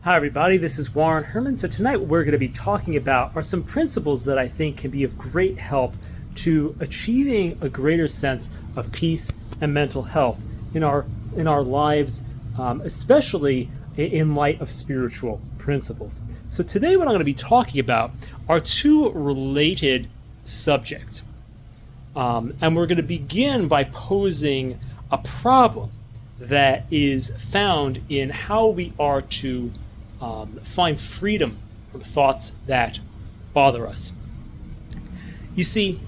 Hi everybody, this is Warren Herman. So tonight what we're going to be talking about are some principles that I think can be of great help to achieving a greater sense of peace and mental health in our lives, especially in light of spiritual principles. So today what I'm going to be talking about are two related subjects. And we're going to begin by posing a problem that is found in how we are to find freedom from thoughts that bother us. You see,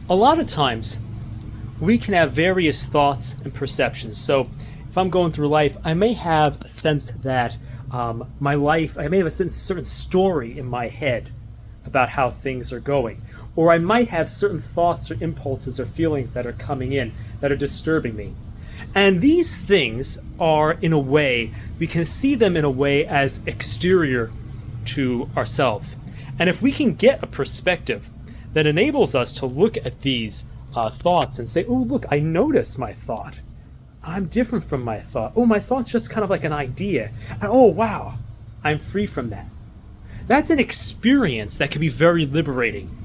a lot of times we can have various thoughts and perceptions. So if I'm going through life, I may have a sense that my life, I may have a certain story in my head about how things are going. Or I might have certain thoughts or impulses or feelings that are coming in that are disturbing me. And these things are, in a way, we can see them in a way as exterior to ourselves. And if we can get a perspective that enables us to look at these thoughts and say, oh, look, I notice my thought. I'm different from my thought. Oh, my thought's just kind of like an idea. And oh, wow, I'm free from that. That's an experience that can be very liberating.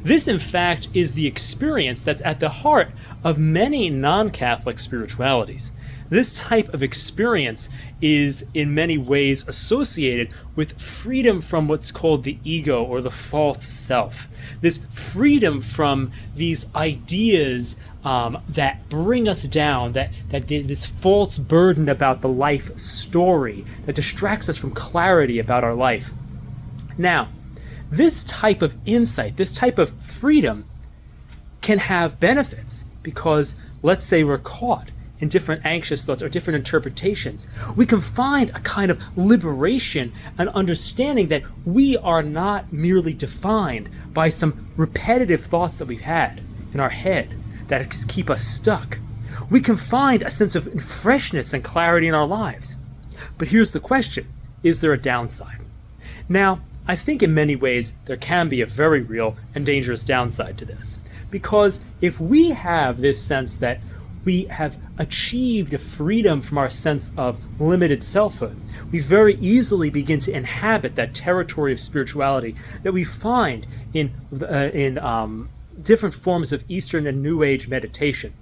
This, in fact, is the experience that's at the heart of many non-Catholic spiritualities. This type of experience is in many ways associated with freedom from what's called the ego or the false self. This freedom from these ideas that bring us down, that there's this false burden about the life story that distracts us from clarity about our life. Now, this type of insight, this type of freedom can have benefits because, let's say we're caught in different anxious thoughts or different interpretations. We can find a kind of liberation and understanding that we are not merely defined by some repetitive thoughts that we've had in our head that keep us stuck. We can find a sense of freshness and clarity in our lives. But here's the question, is there a downside? Now, I think in many ways there can be a very real and dangerous downside to this. Because if we have this sense that we have achieved a freedom from our sense of limited selfhood, we very easily begin to inhabit that territory of spirituality that we find in different forms of Eastern and New Age meditation.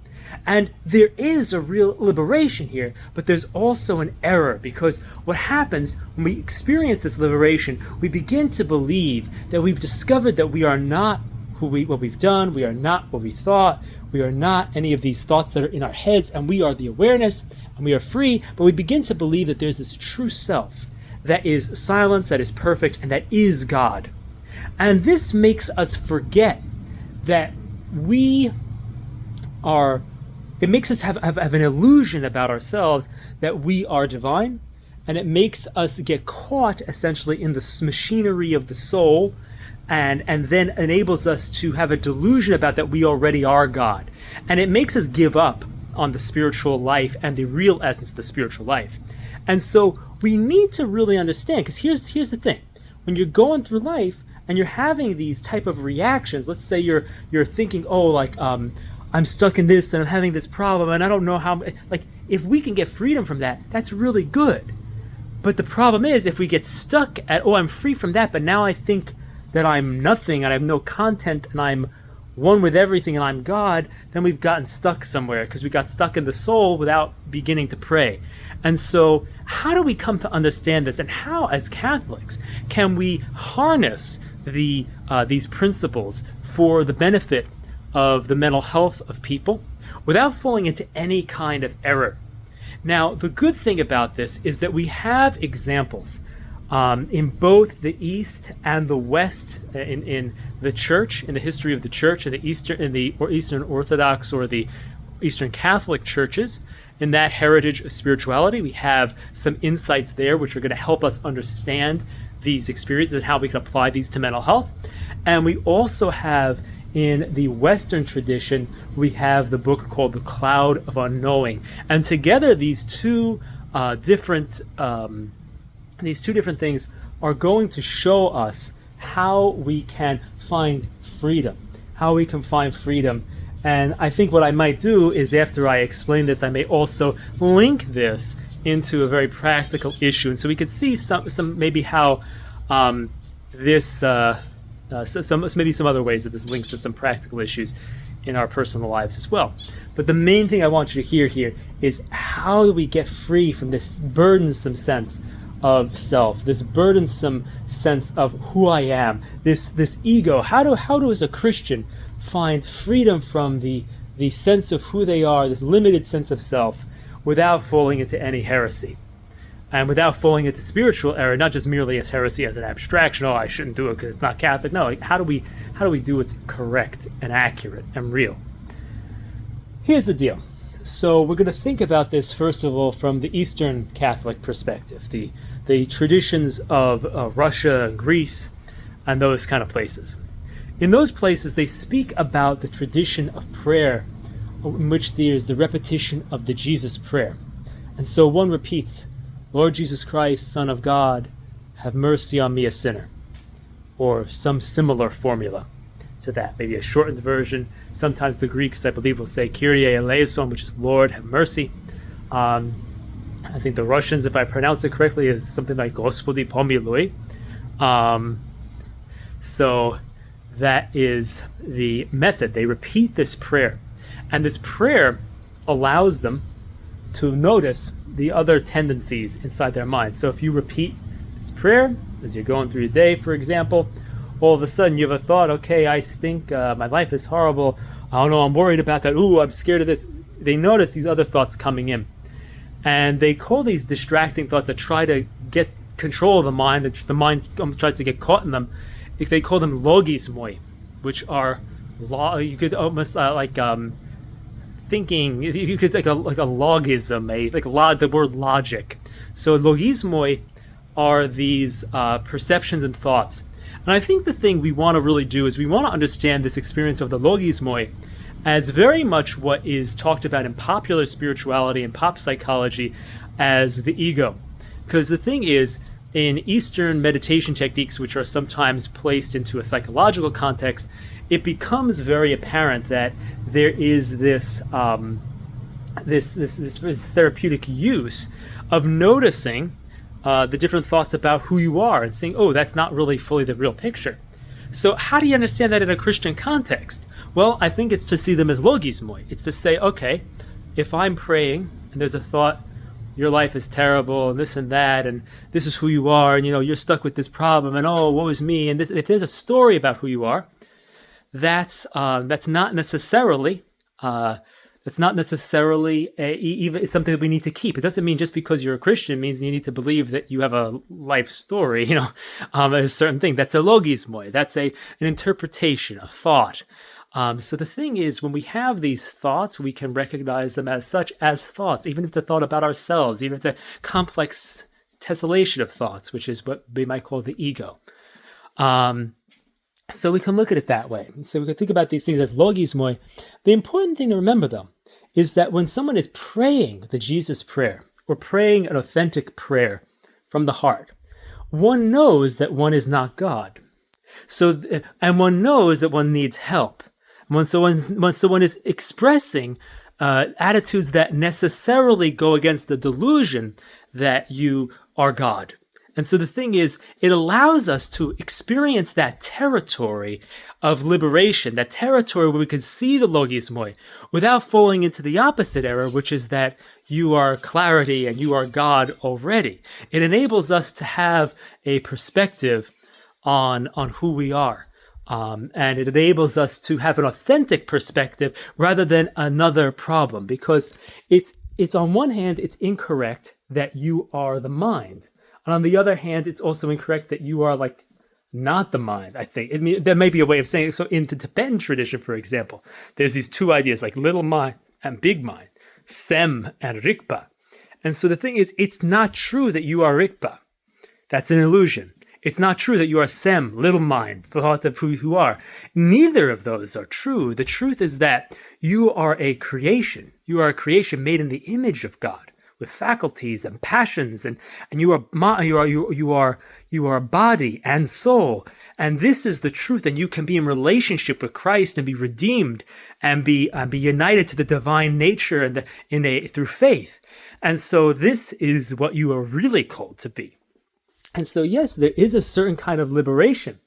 And there is a real liberation here, but there's also an error, because what happens when we experience this liberation, we begin to believe that we've discovered that we are not what we've done, we are not what we thought, we are not any of these thoughts that are in our heads, and we are the awareness, and we are free, but we begin to believe that there's this true self that is silence, that is perfect, and that is God. And this makes us forget that it makes us have an illusion about ourselves that we are divine, and it makes us get caught essentially in the machinery of the soul, and then enables us to have a delusion about that we already are God. And it makes us give up on the spiritual life and the real essence of the spiritual life. And so we need to really understand, because here's the thing. When you're going through life and you're having these type of reactions, let's say you're thinking, oh, like, I'm stuck in this and I'm having this problem and I don't know how, like, if we can get freedom from that, that's really good. But the problem is if we get stuck at, oh, I'm free from that, but now I think that I'm nothing and I have no content and I'm one with everything and I'm God, then we've gotten stuck somewhere because we got stuck in the soul without beginning to pray. And so how do we come to understand this, and how as Catholics can we harness these principles for the benefit of the mental health of people without falling into any kind of error? Now, the good thing about this is that we have examples in both the East and the West, in the Church, in the history of the Church, in the Eastern Orthodox or the Eastern Catholic churches. In that heritage of spirituality, we have some insights there which are going to help us understand these experiences and how we can apply these to mental health. And we also have, in the Western tradition, we have the book called The Cloud of Unknowing. And together, these two different things are going to show us how we can find freedom. And I think what I might do is, after I explain this, I may also link this into a very practical issue. And so we could see some maybe how this maybe some other ways that this links to some practical issues in our personal lives as well. But the main thing I want you to hear here is, how do we get free from this burdensome sense of self, this burdensome sense of who I am, this ego? How do as a Christian find freedom from the sense of who they are, this limited sense of self, without falling into any heresy, and without falling into spiritual error, not just merely as heresy as an abstraction? Oh, I shouldn't do it because it's not Catholic. No, like, how do we do what's correct and accurate and real? Here's the deal. So we're going to think about this, first of all, from the Eastern Catholic perspective, the traditions of Russia and Greece and those kind of places. In those places, they speak about the tradition of prayer, in which there's the repetition of the Jesus prayer. And so one repeats, "Lord Jesus Christ, Son of God, have mercy on me, a sinner," or some similar formula to that, maybe a shortened version. Sometimes the Greeks, I believe, will say Kyrie eleison, which is Lord, have mercy. I think the Russians, if I pronounce it correctly, is something like Господи помилуй. So that is the method. They repeat this prayer. And this prayer allows them to notice the other tendencies inside their mind. So if you repeat this prayer as you're going through your day, for example, all of a sudden you have a thought, okay, I stink, my life is horrible, I don't know, I'm worried about that, ooh, I'm scared of this. They notice these other thoughts coming in. And they call these distracting thoughts that try to get control of the mind, that the mind tries to get caught in them. If they call them logismoi, which are, you could almost thinking, you could like a logism, the word logic. So logismoi are these perceptions and thoughts. And I think the thing we want to really do is we want to understand this experience of the logismoi as very much what is talked about in popular spirituality and pop psychology as the ego. Because the thing is, in Eastern meditation techniques, which are sometimes placed into a psychological context, it becomes very apparent that there is this therapeutic use of noticing the different thoughts about who you are and saying, oh, that's not really fully the real picture. So how do you understand that in a Christian context? Well, I think it's to see them as logismoi. It's to say, okay, if I'm praying and there's a thought, your life is terrible and this and that, and this is who you are, and you're stuck with this problem, and oh, woe is me, and this. If there's a story about who you are, that's not necessarily even something that we need to keep. It doesn't mean just because you're a Christian means you need to believe that you have a life story, a certain thing. That's a logismoi. That's an interpretation, a thought. So the thing is, when we have these thoughts, we can recognize them as such, as thoughts, even if it's a thought about ourselves, even if it's a complex tessellation of thoughts, which is what we might call the ego. So we can look at it that way. So we can think about these things as logismoi. The important thing to remember, though, is that when someone is praying the Jesus prayer, or praying an authentic prayer from the heart, one knows that one is not God. And one knows that one needs help. When someone is expressing attitudes that necessarily go against the delusion that you are God. And so the thing is, it allows us to experience that territory of liberation, that territory where we can see the logismoi without falling into the opposite error, which is that you are clarity and you are God already. It enables us to have a perspective on who we are. And it enables us to have an authentic perspective rather than another problem, because it's on one hand, it's incorrect that you are the mind. And on the other hand, it's also incorrect that you are not the mind, I think. There may be a way of saying it. So in the Tibetan tradition, for example, there's these two ideas like little mind and big mind, Sem and Rigpa. And so the thing is, it's not true that you are Rigpa. That's an illusion. It's not true that you are Sem, little mind, thought of who you are. Neither of those are true. The truth is that you are a creation. You are a creation made in the image of God, with faculties and passions, and you are body and soul, and this is the truth. And you can be in relationship with Christ and be redeemed and be united to the divine nature through faith. And so this is what you are really called to be. And so, yes, there is a certain kind of liberation.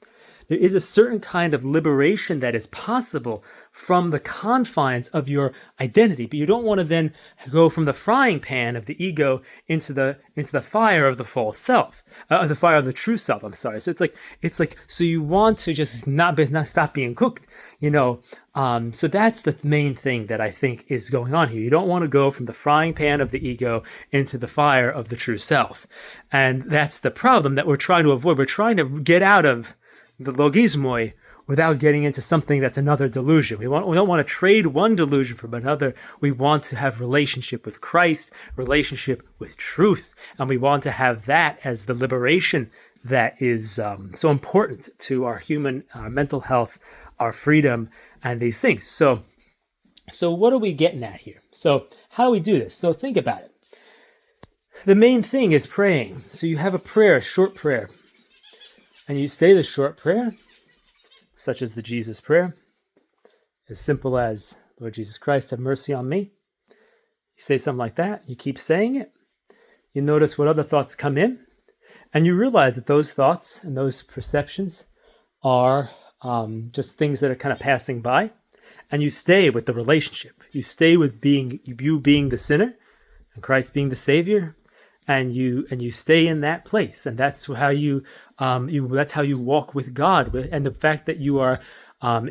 There is a certain kind of liberation that is possible from the confines of your identity, but you don't want to then go from the frying pan of the ego into the fire of the false self, the fire of the true self. I'm sorry. So it's like so you want to just not stop being cooked, So that's the main thing that I think is going on here. You don't want to go from the frying pan of the ego into the fire of the true self, and that's the problem that we're trying to avoid. We're trying to get out of the logismoi without getting into something that's another delusion. We don't want to trade one delusion from another. We want to have relationship with Christ, relationship with truth, and we want to have that as the liberation that is so important to our human mental health, our freedom, and these things. So what are we getting at here? So how do we do this? So think about it. The main thing is praying. So you have a prayer, a short prayer, and you say the short prayer, such as the Jesus prayer, as simple as, Lord Jesus Christ, have mercy on me. You say something like that. You keep saying it. You notice what other thoughts come in, and you realize that those thoughts and those perceptions are just things that are kind of passing by, and you stay with the relationship. You stay with you being the sinner and Christ being the Savior, and you stay in that place, and that's how you walk with God. And the fact that you are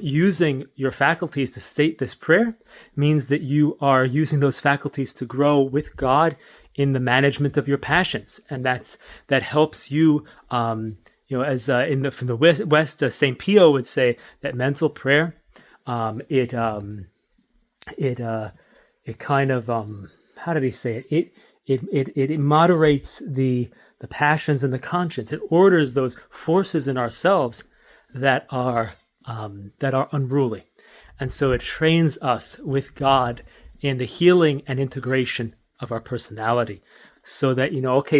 using your faculties to state this prayer means that you are using those faculties to grow with God in the management of your passions, and that helps you. From the West, Saint Pio would say that mental prayer, it kind of how did he say it? It moderates the passions and the conscience. It orders those forces in ourselves that are unruly, and so it trains us with God in the healing and integration of our personality. So that,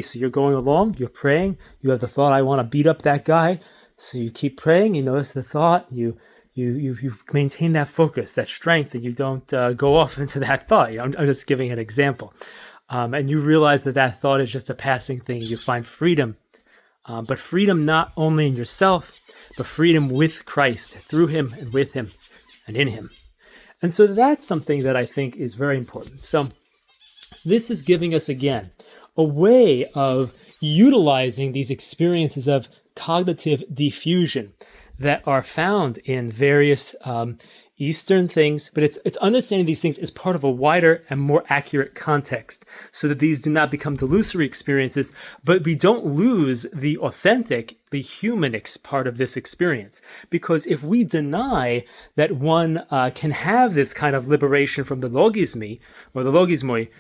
so you're going along, you're praying, you have the thought, I want to beat up that guy. So you keep praying, you notice the thought, you maintain that focus, that strength, and you don't go off into that thought. I'm just giving an example. And you realize that thought is just a passing thing. You find freedom, but freedom not only in yourself, but freedom with Christ, through him and with him and in him. And so that's something that I think is very important. So this is giving us, again, a way of utilizing these experiences of cognitive diffusion that are found in various Eastern things, but it's understanding these things as part of a wider and more accurate context, so that these do not become delusory experiences, but we don't lose the authentic, the human part of this experience. Because if we deny that one can have this kind of liberation from the logismi or the logismoi,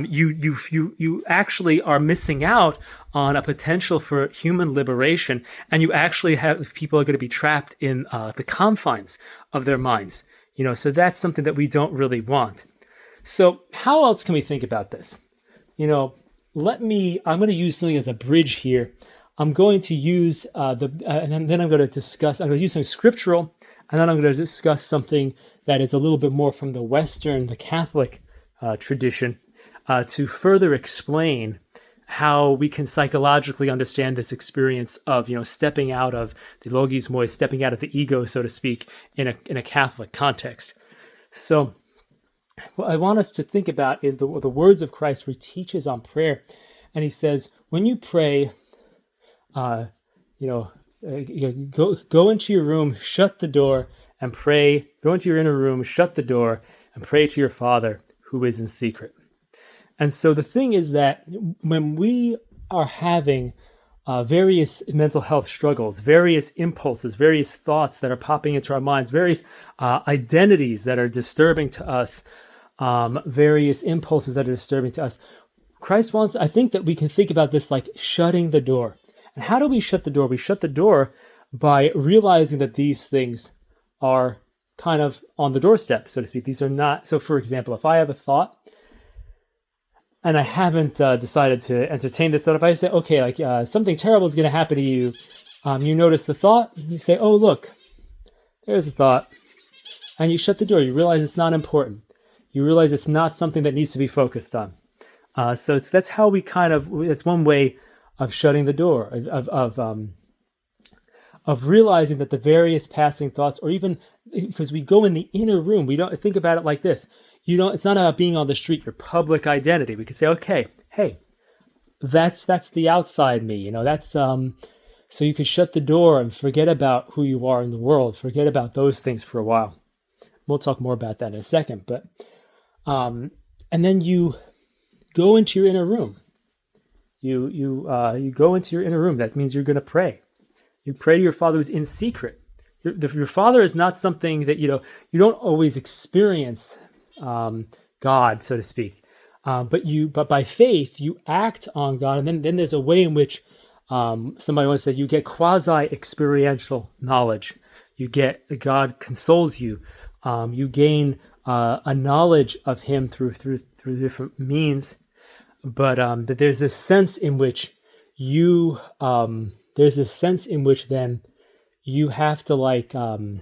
you actually are missing out on a potential for human liberation, and you actually have people are going to be trapped in the confines of their minds. So that's something that we don't really want. So how else can we think about this? I'm going to use something as a bridge here. I'm going to use and then I'm going to use something scriptural, and then I'm going to discuss something that is a little bit more from the Catholic tradition, to further explain how we can psychologically understand this experience of, stepping out of the logismoi, stepping out of the ego, so to speak, in a Catholic context. So what I want us to think about is the words of Christ where he teaches on prayer. And he says, when you pray, go into your room, shut the door, and pray. Go into your inner room, shut the door, and pray to your Father who is in secret. And so the thing is that when we are having various mental health struggles, various impulses, various thoughts that are popping into our minds, various identities that are disturbing to us, various impulses that are disturbing to us, Christ wants, I think that we can think about this like shutting the door. And how do we shut the door? We shut the door by realizing that these things are kind of on the doorstep, so to speak. These are not, so for example, if I have a thought, and I haven't decided to entertain this thought, if I say, okay, something terrible is going to happen to you, you notice the thought, you say, oh, look, there's a thought, and you shut the door. You realize it's not important. You realize it's not something that needs to be focused on. So that's how that's one way of shutting the door, of realizing that the various passing thoughts, or even because we go in the inner room, we don't think about it like this. It's not about being on the street, your public identity. We could say, okay, hey, that's the outside me, so you could shut the door and forget about who you are in the world, forget about those things for a while. We'll talk more about that in a second, but and then you go into your inner room. You go into your inner room. That means you're going to pray. You pray to your Father who's in secret. Your Father is not something that you don't always experience God, so to speak, but by faith you act on God, and then there's a way in which somebody once said you get quasi-experiential knowledge. You get God consoles you. You gain a knowledge of Him through different means, but that there's this sense in which then you have to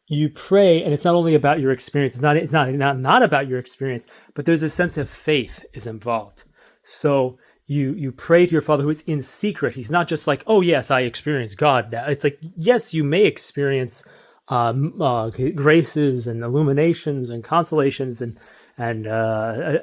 you pray, and it's not only about your experience. It's not about your experience, but there's a sense of faith is involved. So you pray to your Father who is in secret. He's not just like, oh yes, I experience God now. It's like, yes, you may experience graces and illuminations and consolations and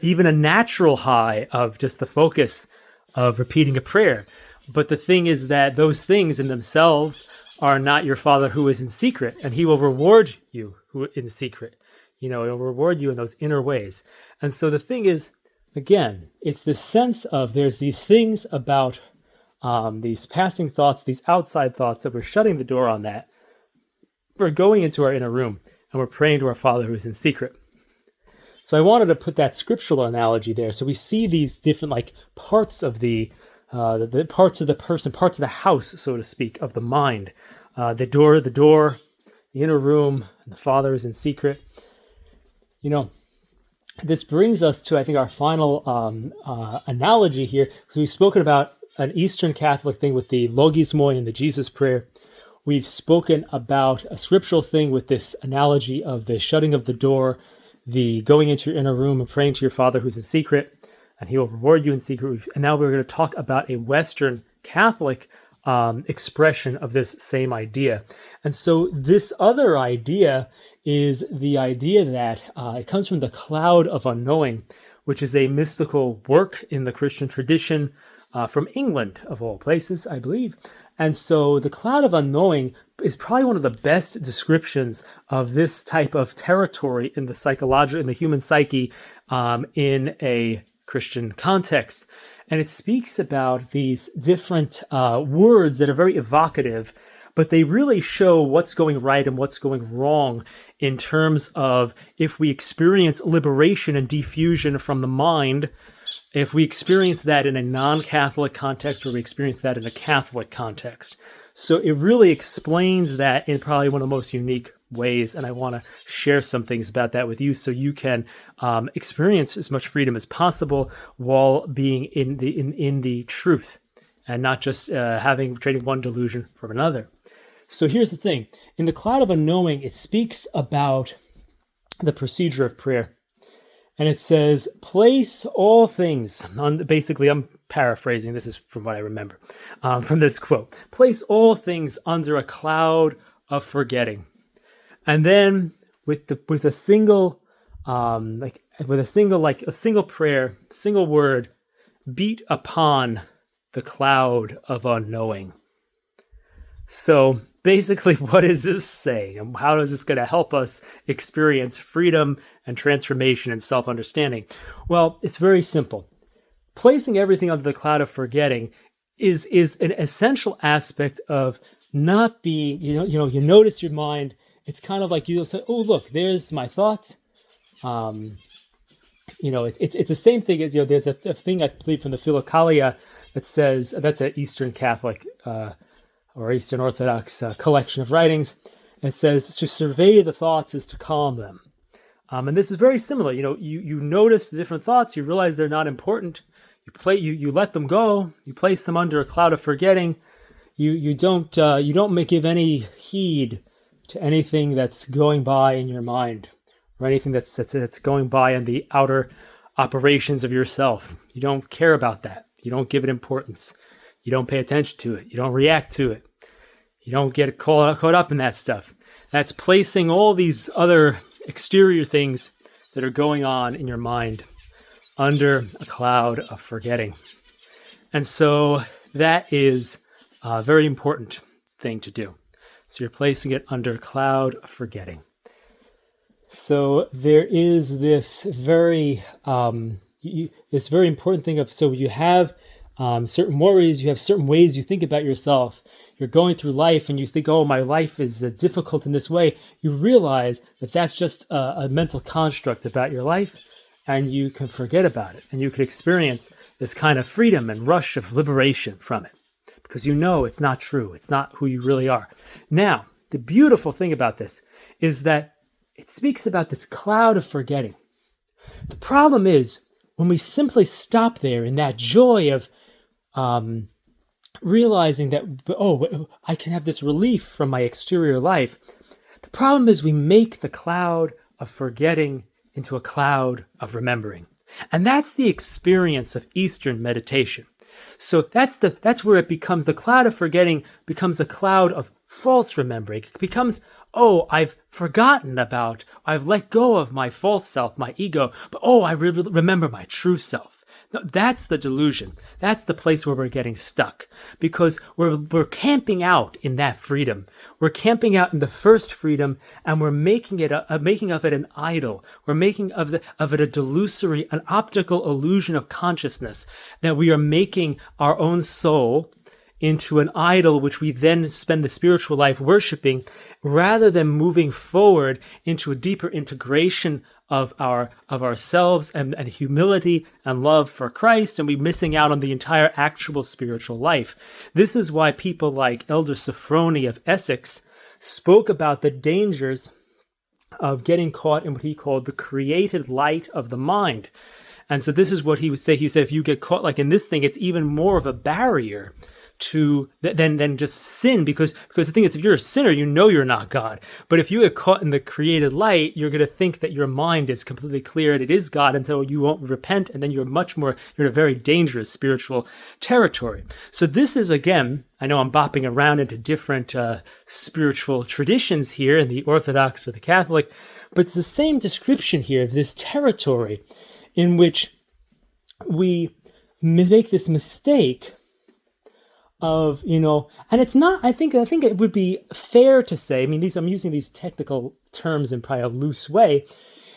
even a natural high of just the focus of repeating a prayer. But the thing is that those things in themselves are not your Father who is in secret, and He will reward you who in secret. He'll reward you in those inner ways. And so the thing is, again, it's this sense of there's these things about these passing thoughts, these outside thoughts, that we're shutting the door on that. We're going into our inner room and we're praying to our Father who is in secret. So I wanted to put that scriptural analogy there. So we see these different parts of the parts of the person, parts of the house, so to speak, of the mind. The door, the inner room, and the Father is in secret. This brings us to, I think, our final analogy here, because we've spoken about an Eastern Catholic thing with the Logismoi and the Jesus prayer. We've spoken about a scriptural thing with this analogy of the shutting of the door, the going into your inner room and praying to your Father who's in secret, and He will reward you in secret. And now we're going to talk about a Western Catholic expression of this same idea. And so this other idea is the idea that it comes from the cloud of unknowing, which is a mystical work in the Christian tradition from England, of all places, I believe. And so the cloud of unknowing is probably one of the best descriptions of this type of territory in the human psyche in a Christian context. And it speaks about these different words that are very evocative, but they really show what's going right and what's going wrong in terms of if we experience liberation and diffusion from the mind, if we experience that in a non-Catholic context, or we experience that in a Catholic context. So it really explains that in probably one of the most unique ways, and I want to share some things about that with you so you can experience as much freedom as possible while being in the truth, and not just trading one delusion from another. So here's the thing. In the cloud of unknowing, it speaks about the procedure of prayer. And it says, place all things, basically I'm paraphrasing, this is from what I remember, from this quote, place all things under a cloud of forgetting. And then with a single prayer, single word, beat upon the cloud of unknowing. So basically, what is this saying? And how is this going to help us experience freedom and transformation and self-understanding? Well, it's very simple. Placing everything under the cloud of forgetting is an essential aspect of not being, you notice your mind. It's kind of like you say, oh, look, there's my thoughts. It's the same thing as, there's a thing I believe from the Philokalia that says, that's an Eastern Catholic or Eastern Orthodox collection of writings. And it says, to survey the thoughts is to calm them. And this is very similar. You notice the different thoughts, you realize they're not important. You let them go. You place them under a cloud of forgetting. You don't give any heed to anything that's going by in your mind, or anything that's going by in the outer operations of yourself. You don't care about that. You don't give it importance. You don't pay attention to it. You don't react to it. You don't get caught up in that stuff. That's placing all these other exterior things that are going on in your mind under a cloud of forgetting. And so that is a very important thing to do. So you're placing it under a cloud of forgetting. So there is this very important thing of, so you have certain worries, you have certain ways you think about yourself. You're going through life and you think, oh, my life is difficult in this way. You realize that that's just a mental construct about your life, and you can forget about it. And you can experience this kind of freedom and rush of liberation from it, because you know it's not true. It's not who you really are. Now, the beautiful thing about this is that it speaks about this cloud of forgetting. The problem is when we simply stop there in that joy of realizing that, oh, I can have this relief from my exterior life. The problem is we make the cloud of forgetting into a cloud of remembering. And that's the experience of Eastern meditation. So that's where it becomes, the cloud of forgetting becomes a cloud of false remembering. It becomes, oh, I've forgotten about, I've let go of my false self, my ego, but oh, I remember my true self. No, that's the delusion. That's the place where we're getting stuck, because we're camping out in that freedom. We're camping out in the first freedom, and we're making it making of it an idol. We're making of it a delusory, an optical illusion of consciousness, that we are making our own soul into an idol, which we then spend the spiritual life worshiping, rather than moving forward into a deeper integration of ourselves and humility and love for Christ, and we're missing out on the entire actual spiritual life. This is why people like Elder Sophrony of Essex spoke about the dangers of getting caught in what he called the created light of the mind. And so this is what he would say. He said, if you get caught like in this thing, it's even more of a barrier to than just sin, because the thing is, if you're a sinner, you know you're not God. But if you get caught in the created light, you're going to think that your mind is completely clear and it is God, until you won't repent, and then you're in a very dangerous spiritual territory. So this is, again, I know I'm bopping around into different spiritual traditions here in the Orthodox or the Catholic, but it's the same description here of this territory in which we make this mistake of, and it's not, I think it would be fair to say, I'm using these technical terms in probably a loose way.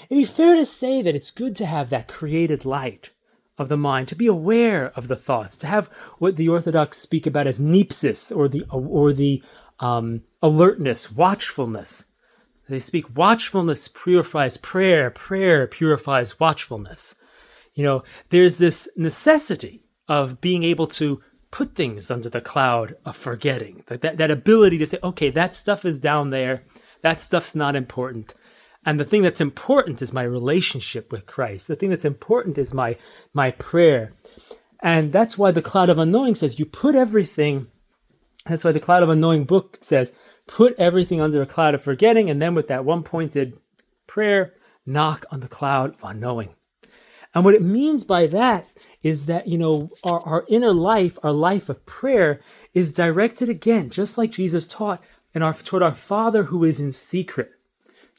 It'd be fair to say that it's good to have that created light of the mind, to be aware of the thoughts, to have what the Orthodox speak about as nepsis, or the alertness, watchfulness. They speak watchfulness purifies prayer, prayer purifies watchfulness. There's this necessity of being able to put things under the cloud of forgetting. That ability to say, okay, that stuff is down there. That stuff's not important. And the thing that's important is my relationship with Christ. The thing that's important is my prayer. And that's why the cloud of unknowing says, you put everything. That's why the cloud of unknowing book says, put everything under a cloud of forgetting. And then with that one pointed prayer, knock on the cloud of unknowing. And what it means by that is that, our inner life, our life of prayer, is directed, again, just like Jesus taught, toward our Father who is in secret.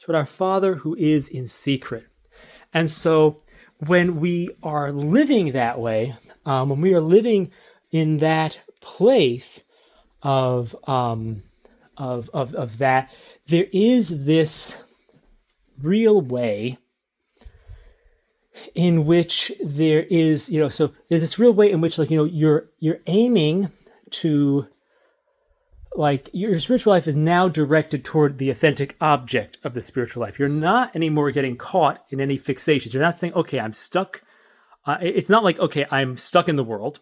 Toward our Father who is in secret. And so when we are living that way, when we are living in that place of that, there is this real way in which there is, so there's this real way in which, you're aiming to, your spiritual life is now directed toward the authentic object of the spiritual life. You're not anymore getting caught in any fixations. You're not saying, okay, I'm stuck. It's not like, okay, I'm stuck in the world,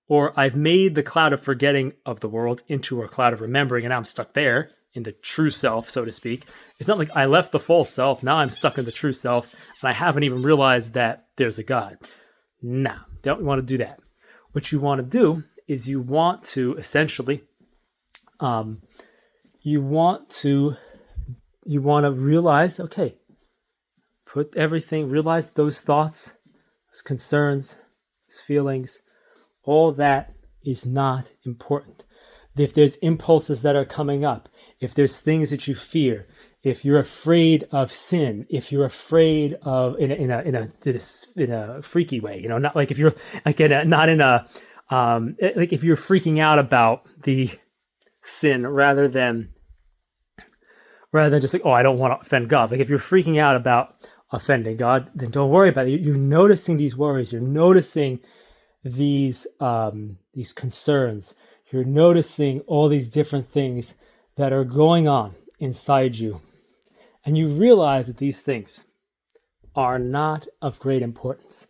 or I've made the cloud of forgetting of the world into a cloud of remembering, and now I'm stuck there in the true self, so to speak. It's not like I left the false self, now I'm stuck in the true self, and I haven't even realized that there's a God. Nah, don't want to do that. What you want to do is you want to essentially, you want to realize, okay, realize those thoughts his concerns, his feelings, all that is not important. If there's impulses that are coming up, if there's things that you fear, if you're afraid of sin, if you're afraid of in a freaky way, not like if you're like not in a like if you're freaking out about the sin rather than just like, oh, I don't want to offend God. Like if you're freaking out about offending God, then don't worry about it. You're noticing these worries. You're noticing these concerns. You're noticing all these different things that are going on inside you. And you realize that these things are not of great importance.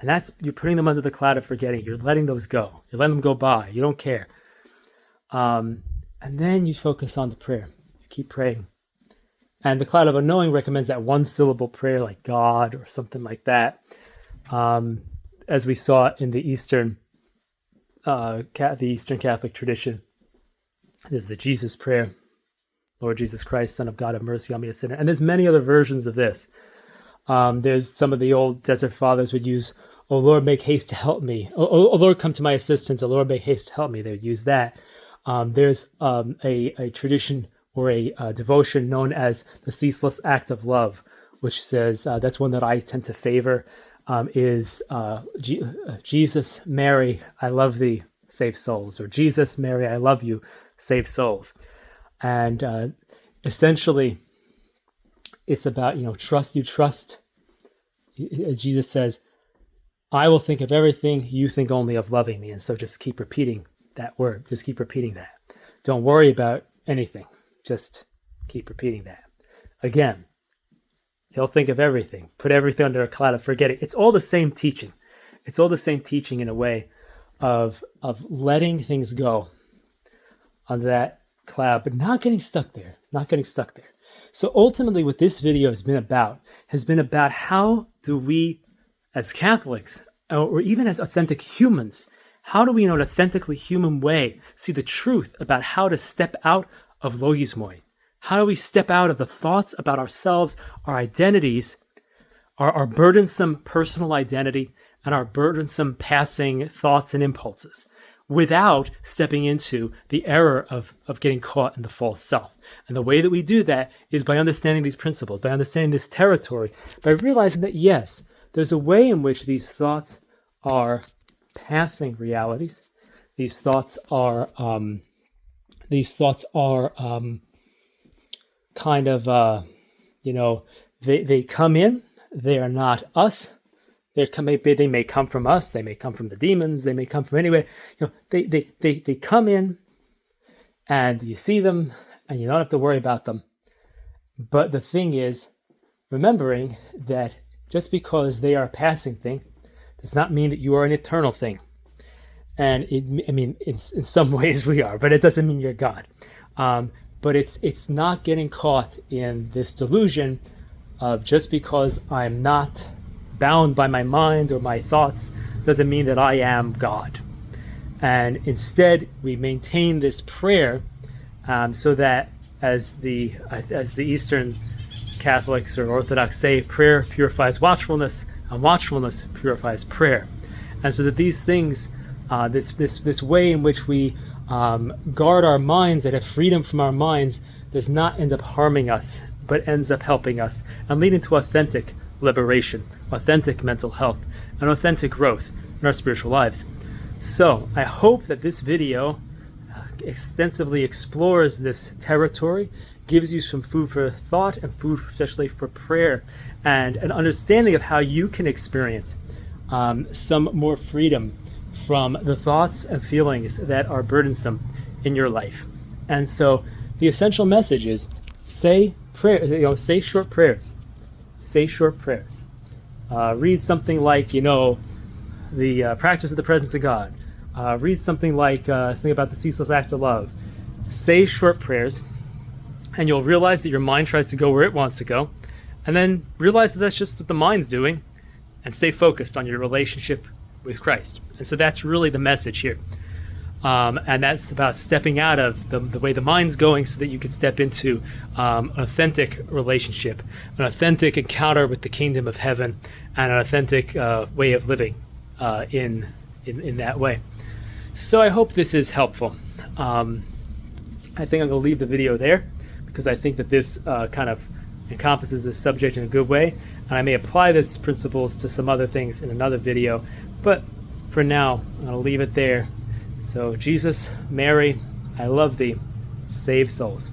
And you're putting them under the cloud of forgetting. You're letting those go. You're letting them go by. You don't care. And then you focus on the prayer. You keep praying. And the cloud of unknowing recommends that one syllable prayer like God or something like that. As we saw in the Eastern Catholic tradition, there's the Jesus prayer. Lord Jesus Christ, Son of God, have mercy on me, a sinner. And there's many other versions of this. There's some of the old desert fathers would use, "O Lord, make haste to help me. O Lord, come to my assistance. O Lord, make haste to help me." They would use that. There's a tradition or a devotion known as the Ceaseless Act of Love, which says, that's one that I tend to favor, is Jesus, Mary, I love thee, save souls. Or Jesus, Mary, I love you, save souls. And essentially, it's about, trust. Jesus says, I will think of everything, you think only of loving me. And so just keep repeating that word. Just keep repeating that. Don't worry about anything. Just keep repeating that. Again, he'll think of everything. Put everything under a cloud of forgetting. It's all the same teaching. It's all the same teaching in a way of letting things go under that cloud, but not getting stuck there. So ultimately what this video has been about how do we as Catholics, or even as authentic humans, how do we in an authentically human way see the truth about how to step out of logismoi? How do we step out of the thoughts about ourselves, our identities, our burdensome personal identity, and our burdensome passing thoughts and impulses, without stepping into the error of getting caught in the false self? And the way that we do that is by understanding these principles, by understanding this territory, by realizing that, yes, there's a way in which these thoughts are passing realities. These thoughts are kind of, they come in. They are not us. They may come from us. They may come from the demons. They may come from anywhere. They come in, and you see them, and you don't have to worry about them. But the thing is, remembering that just because they are a passing thing does not mean that you are an eternal thing. And in some ways we are, but it doesn't mean you're God. But it's not getting caught in this delusion of just because I'm not bound by my mind or my thoughts doesn't mean that I am God. And instead, we maintain this prayer so that, as the Eastern Catholics or Orthodox say, prayer purifies watchfulness, and watchfulness purifies prayer. And so that these things, this way in which we guard our minds and have freedom from our minds, does not end up harming us, but ends up helping us and leading to authentic liberation, authentic mental health, and authentic growth in our spiritual lives. So I hope that this video extensively explores this territory, gives you some food for thought and food especially for prayer, and an understanding of how you can experience some more freedom from the thoughts and feelings that are burdensome in your life. And so the essential message is say prayer, say short prayers. Say short prayers. Read something like, the practice of the presence of God. Read something like something about the ceaseless act of love. Say short prayers, and you'll realize that your mind tries to go where it wants to go, and then realize that that's just what the mind's doing, and stay focused on your relationship with Christ. And so that's really the message here. And that's about stepping out of the way the mind's going so that you can step into an authentic relationship, an authentic encounter with the kingdom of heaven, and an authentic way of living in that way. So I hope this is helpful. I think I'm going to leave the video there because I think that this kind of encompasses this subject in a good way, and I may apply these principles to some other things in another video, but for now I'm going to leave it there. So Jesus, Mary, I love thee. Save souls.